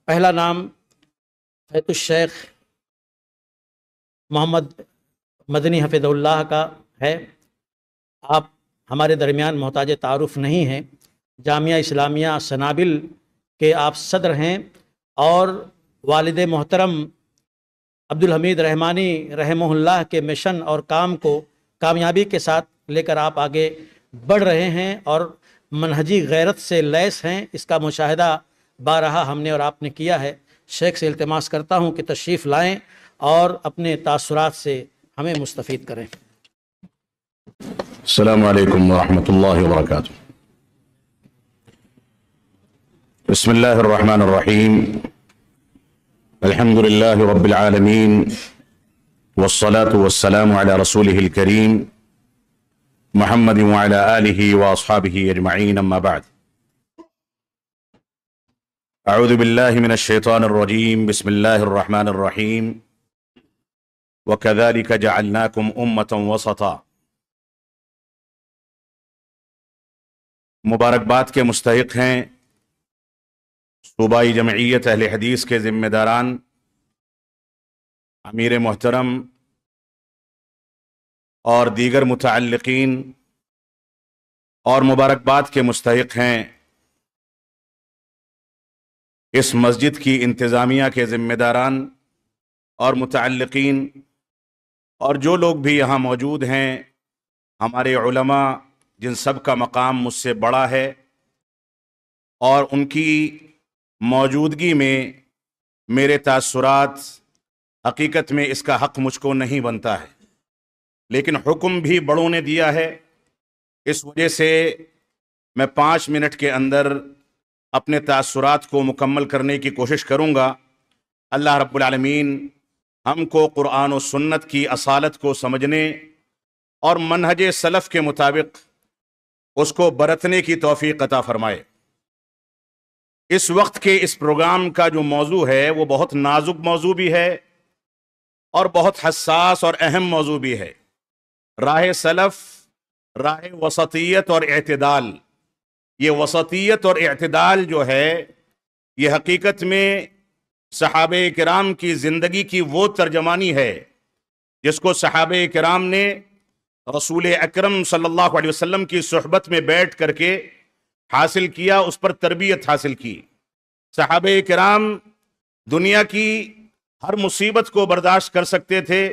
پہلا نام فیض الشیخ محمد مدنی حفظ اللہ کا ہے۔ آپ ہمارے درمیان محتاج تعارف نہیں ہیں۔ جامعہ اسلامیہ سنابل کے آپ صدر ہیں اور والد محترم عبدالحمید رحمانی رحمہ اللہ کے مشن اور کام کو کامیابی کے ساتھ لے کر آپ آگے بڑھ رہے ہیں اور منہجی غیرت سے لیس ہیں۔ اس کا مشاہدہ بارہا ہم نے اور آپ نے کیا ہے۔ شیخ سے التماس کرتا ہوں کہ تشریف لائیں اور اپنے تاثرات سے ہمیں مستفید کریں۔ السلام علیکم ورحمۃ اللہ وبرکاتہ۔ بسم اللہ الرحمن الرحیم، الحمد للہ رب العالمین والصلاة والسلام علی رسولہ الکریم محمد وعلی آلہ واصحابہ اجمعین، اما بعد۔ اعوذ باللہ من الشیطان الرجیم، بسم اللہ الرحمن الرحیم، وکذالک جعلناکم امۃ وسطا۔ مبارکباد کے مستحق ہیں صوبائی جمعیت اہل حدیث کے ذمہ داران، امیر محترم اور دیگر متعلقین، اور مبارکباد کے مستحق ہیں اس مسجد کی انتظامیہ کے ذمہ داران اور متعلقین، اور جو لوگ بھی یہاں موجود ہیں، ہمارے علماء جن سب کا مقام مجھ سے بڑا ہے، اور ان کی موجودگی میں میرے تاثرات، حقیقت میں اس کا حق مجھ کو نہیں بنتا ہے، لیکن حکم بھی بڑوں نے دیا ہے، اس وجہ سے میں 5 منٹ کے اندر اپنے تاثرات کو مکمل کرنے کی کوشش کروں گا۔ اللہ رب العالمین ہم کو قرآن و سنت کی اصالت کو سمجھنے اور منہج سلف کے مطابق اس کو برتنے کی توفیق عطا فرمائے۔ اس وقت کے اس پروگرام کا جو موضوع ہے وہ بہت نازک موضوع بھی ہے اور بہت حساس اور اہم موضوع بھی ہے۔ راہ سلف، راہ وسطیت اور اعتدال۔ یہ وسطیت اور اعتدال جو ہے یہ حقیقت میں صحابہ کرام کی زندگی کی وہ ترجمانی ہے جس کو صحابہ کرام نے رسول اکرم صلی اللہ علیہ وسلم کی صحبت میں بیٹھ کر کے حاصل کیا، اس پر تربیت حاصل کی۔ صحابہ کرام دنیا کی ہر مصیبت کو برداشت کر سکتے تھے،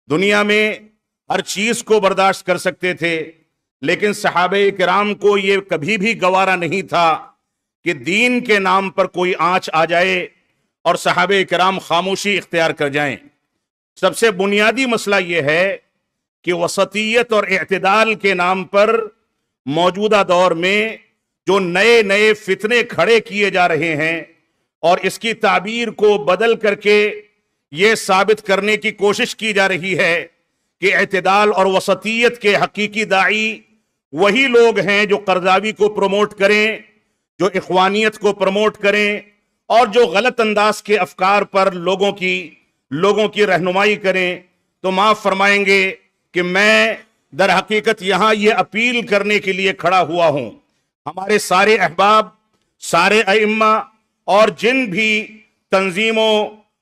دنیا میں ہر چیز کو برداشت کر سکتے تھے، لیکن صحابہ کرام کو یہ کبھی بھی گوارا نہیں تھا کہ دین کے نام پر کوئی آنچ آ جائے اور صحابہ کرام خاموشی اختیار کر جائیں۔ سب سے بنیادی مسئلہ یہ ہے کہ وسطیت اور اعتدال کے نام پر موجودہ دور میں جو نئے نئے فتنے کھڑے کیے جا رہے ہیں اور اس کی تعبیر کو بدل کر کے یہ ثابت کرنے کی کوشش کی جا رہی ہے کہ اعتدال اور وسطیت کے حقیقی داعی وہی لوگ ہیں جو قرضاوی کو پروموٹ کریں، جو اخوانیت کو پروموٹ کریں، اور جو غلط انداز کے افکار پر لوگوں کی رہنمائی کریں۔ تو معاف فرمائیں گے کہ میں در حقیقت یہاں یہ اپیل کرنے کے لیے کھڑا ہوا ہوں، ہمارے سارے احباب، سارے ائمہ اور جن بھی تنظیموں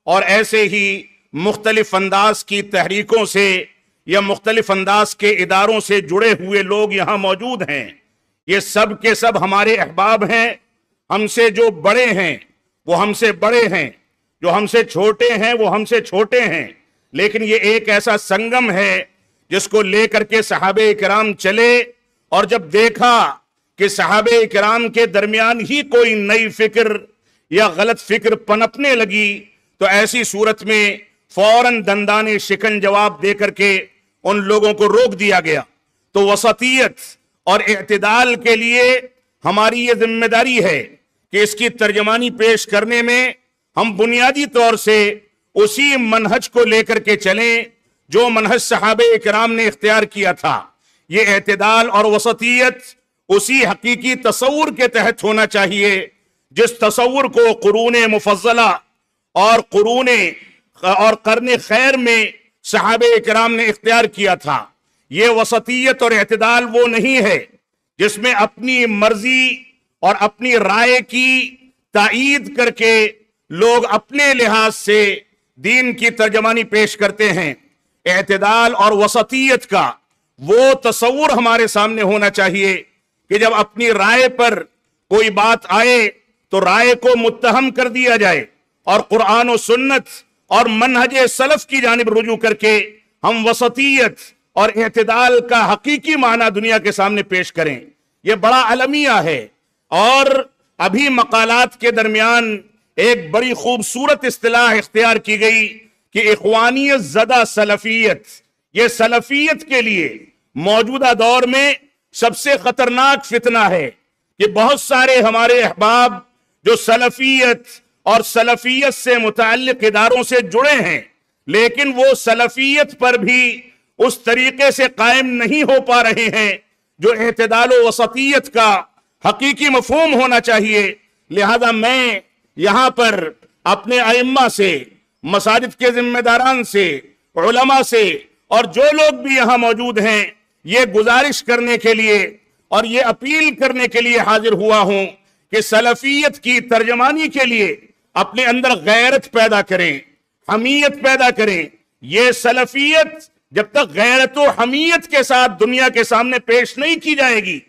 اور ایسے ہی مختلف انداز کی تحریکوں سے یا مختلف انداز کے اداروں سے جڑے ہوئے لوگ یہاں موجود ہیں، یہ سب کے سب ہمارے احباب ہیں۔ ہم سے جو بڑے ہیں وہ ہم سے بڑے ہیں، جو ہم سے چھوٹے ہیں وہ ہم سے چھوٹے ہیں، لیکن یہ ایک ایسا سنگم ہے جس کو لے کر کے صحابہ کرام چلے، اور جب دیکھا کہ صحابہ کرام کے درمیان ہی کوئی نئی فکر یا غلط فکر پنپنے لگی تو ایسی صورت میں فوراً دندانے شکن جواب دے کر کے ان لوگوں کو روک دیا گیا۔ تو وسطیت اور اعتدال کے لیے ہماری یہ ذمہ داری ہے کہ اس کی ترجمانی پیش کرنے میں ہم بنیادی طور سے اسی منہج کو لے کر کے چلیں جو منہج صحابہ کرام نے اختیار کیا تھا۔ یہ اعتدال اور وسطیت اسی حقیقی تصور کے تحت ہونا چاہیے جس تصور کو قرون مفضلہ اور قرن خیر میں صحابہ کرام نے اختیار کیا تھا۔ یہ وسطیت اور اعتدال وہ نہیں ہے جس میں اپنی مرضی اور اپنی رائے کی تائید کر کے لوگ اپنے لحاظ سے دین کی ترجمانی پیش کرتے ہیں، اعتدال اور وسطیت کا وہ تصور ہمارے سامنے ہونا چاہیے کہ جب اپنی رائے پر کوئی بات آئے تو رائے کو متہم کر دیا جائے اور قرآن و سنت اور منہج سلف کی جانب رجوع کر کے ہم وسطیت اور اعتدال کا حقیقی معنی دنیا کے سامنے پیش کریں۔ یہ بڑا المیہ ہے، اور ابھی مقالات کے درمیان ایک بڑی خوبصورت اصطلاح اختیار کی گئی کہ اخوانیت زدہ سلفیت۔ یہ سلفیت کے لیے موجودہ دور میں سب سے خطرناک فتنہ ہے کہ بہت سارے ہمارے احباب جو سلفیت اور سلفیت سے متعلق اداروں سے جڑے ہیں، لیکن وہ سلفیت پر بھی اس طریقے سے قائم نہیں ہو پا رہے ہیں جو اعتدال و وسطیت کا حقیقی مفہوم ہونا چاہیے۔ لہذا میں یہاں پر اپنے ائمہ سے، مساجد کے ذمہ داران سے، علماء سے اور جو لوگ بھی یہاں موجود ہیں، یہ گزارش کرنے کے لیے اور یہ اپیل کرنے کے لیے حاضر ہوا ہوں کہ سلفیت کی ترجمانی کے لیے اپنے اندر غیرت پیدا کریں، حمیت پیدا کریں۔ یہ سلفیت جب تک غیرت و حمیت کے ساتھ دنیا کے سامنے پیش نہیں کی جائے گی،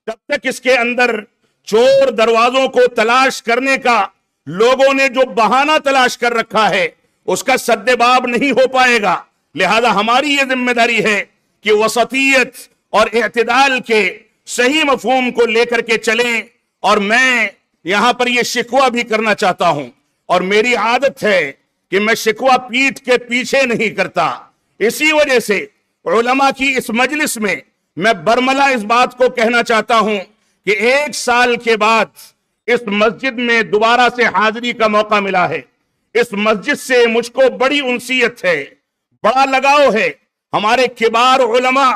تب تک اس کے اندر چور دروازوں کو تلاش کرنے کا لوگوں نے جو بہانہ تلاش کر رکھا ہے اس کا سد باب نہیں ہو پائے گا۔ لہذا ہماری یہ ذمہ داری ہے کہ وسطیت اور اعتدال کے صحیح مفہوم کو لے کر کے چلیں۔ اور میں یہاں پر یہ شکوہ بھی کرنا چاہتا ہوں، اور میری عادت ہے کہ میں شکوہ پیٹھ کے پیچھے نہیں کرتا، اسی وجہ سے علماء کی اس مجلس میں میں برملا اس بات کو کہنا چاہتا ہوں کہ 1 سال کے بعد اس مسجد میں دوبارہ سے حاضری کا موقع ملا ہے۔ اس مسجد سے مجھ کو بڑی انسیت ہے، بڑا لگاؤ ہے۔ ہمارے کبار علماء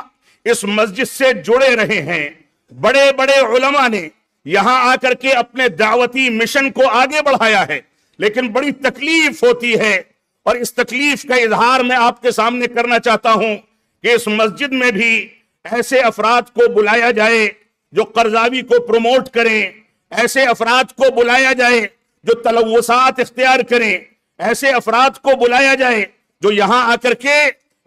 اس مسجد سے جڑے رہے ہیں، بڑے بڑے علماء نے یہاں آ کر کے اپنے دعوتی مشن کو آگے بڑھایا ہے، لیکن بڑی تکلیف ہوتی ہے، اور اس تکلیف کا اظہار میں آپ کے سامنے کرنا چاہتا ہوں کہ اس مسجد میں بھی ایسے افراد کو بلایا جائے جو قرضاوی کو پروموٹ کریں، ایسے افراد کو بلایا جائے جو تلوثات اختیار کریں، ایسے افراد کو بلایا جائے جو یہاں آ کر کے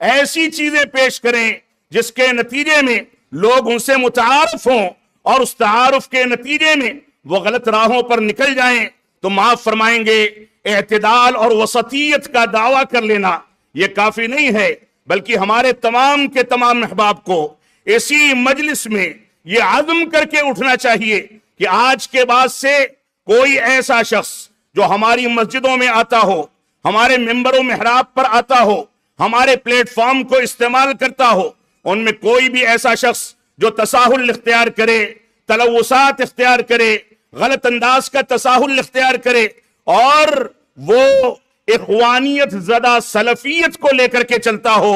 ایسی چیزیں پیش کریں جس کے نتیجے میں لوگ ان سے متعارف ہوں، اور اس تعارف کے نتیجے میں وہ غلط راہوں پر نکل جائیں۔ تو معاف فرمائیں گے، اعتدال اور وسطیت کا دعویٰ کر لینا یہ کافی نہیں ہے، بلکہ ہمارے تمام کے تمام احباب کو اسی مجلس میں یہ عزم کر کے اٹھنا چاہیے کہ آج کے بعد سے کوئی ایسا شخص جو ہماری مسجدوں میں آتا ہو، ہمارے ممبر و محراب پر آتا ہو، ہمارے پلیٹ فارم کو استعمال کرتا ہو، ان میں کوئی بھی ایسا شخص جو تساہل اختیار کرے، تلوثات اختیار کرے، غلط انداز کا تساہل اختیار کرے، اور وہ اخوانیت زدہ سلفیت کو لے کر کے چلتا ہو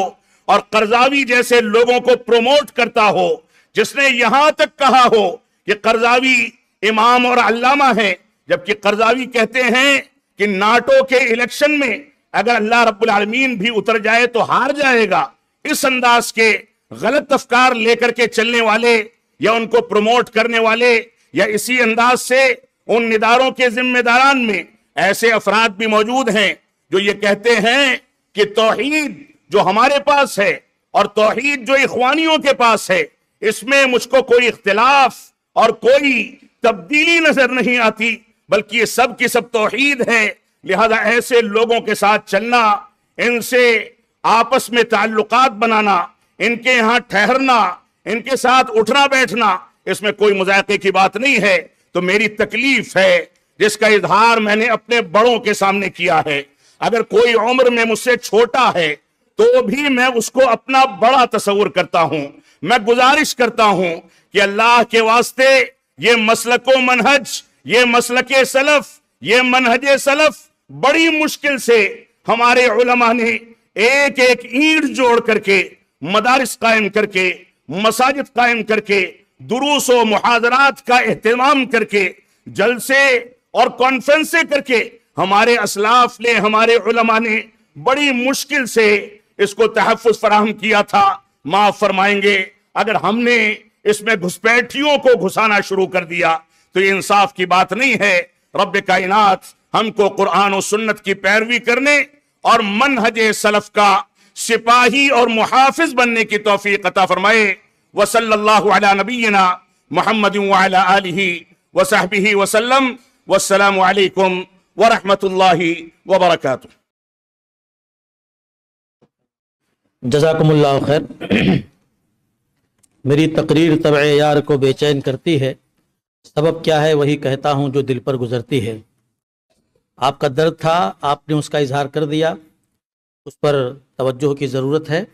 اور قرضاوی جیسے لوگوں کو پروموٹ کرتا ہو، جس نے یہاں تک کہا ہو کہ قرضاوی امام اور علامہ ہے، جبکہ قرضاوی کہتے ہیں کہ ناٹو کے الیکشن میں اگر اللہ رب العالمین بھی اتر جائے تو ہار جائے گا۔ اس انداز کے غلط افکار لے کر کے چلنے والے یا ان کو پروموٹ کرنے والے یا اسی انداز سے ان اداروں کے ذمہ داران میں ایسے افراد بھی موجود ہیں جو یہ کہتے ہیں کہ توحید جو ہمارے پاس ہے اور توحید جو اخوانیوں کے پاس ہے، اس میں مجھ کو کوئی اختلاف اور کوئی تبدیلی نظر نہیں آتی، بلکہ یہ سب کی سب توحید ہے۔ لہذا ایسے لوگوں کے ساتھ چلنا، ان سے آپس میں تعلقات بنانا، ان کے یہاں ٹھہرنا، ان کے ساتھ اٹھنا بیٹھنا، اس میں کوئی مذائقے کی بات نہیں ہے۔ تو میری تکلیف ہے جس کا اظہار میں نے اپنے بڑوں کے سامنے کیا ہے۔ اگر کوئی عمر میں مجھ سے چھوٹا ہے تو بھی میں اس کو اپنا بڑا تصور کرتا ہوں۔ میں گزارش کرتا ہوں کہ اللہ کے واسطے یہ مسلک و منہج، یہ مسلک سلف، یہ منہج سلف بڑی مشکل سے ہمارے علماء نے ایک ایک اینٹ جوڑ کر کے، مدارس قائم کر کے، مساجد قائم کر کے، دروس و محاضرات کا اہتمام کر کے، جلسے اور کانفرنسیں کر کے ہمارے اسلاف نے، ہمارے علماء نے بڑی مشکل سے اس کو تحفظ فراہم کیا تھا۔ معاف فرمائیں گے اگر ہم نے اس میں گھسپیٹھیوں کو گھسانا شروع کر دیا تو یہ انصاف کی بات نہیں ہے۔ رب کائنات ہم کو قرآن و سنت کی پیروی کرنے اور منہج سلف کا سپاہی اور محافظ بننے کی توفیق عطا فرمائے۔ وصلی اللہ علی نبینا محمد وعلی آلہ وصحبہ وسلم، والسلام علیکم ورحمۃ اللہ وبرکاتہ۔ جزاکم اللہ خیر۔ میری تقریر طبع یار کو بے چین کرتی ہے، سبب کیا ہے وہی کہتا ہوں جو دل پر گزرتی ہے۔ آپ کا درد تھا، آپ نے اس کا اظہار کر دیا، اس پر توجہ کی ضرورت ہے۔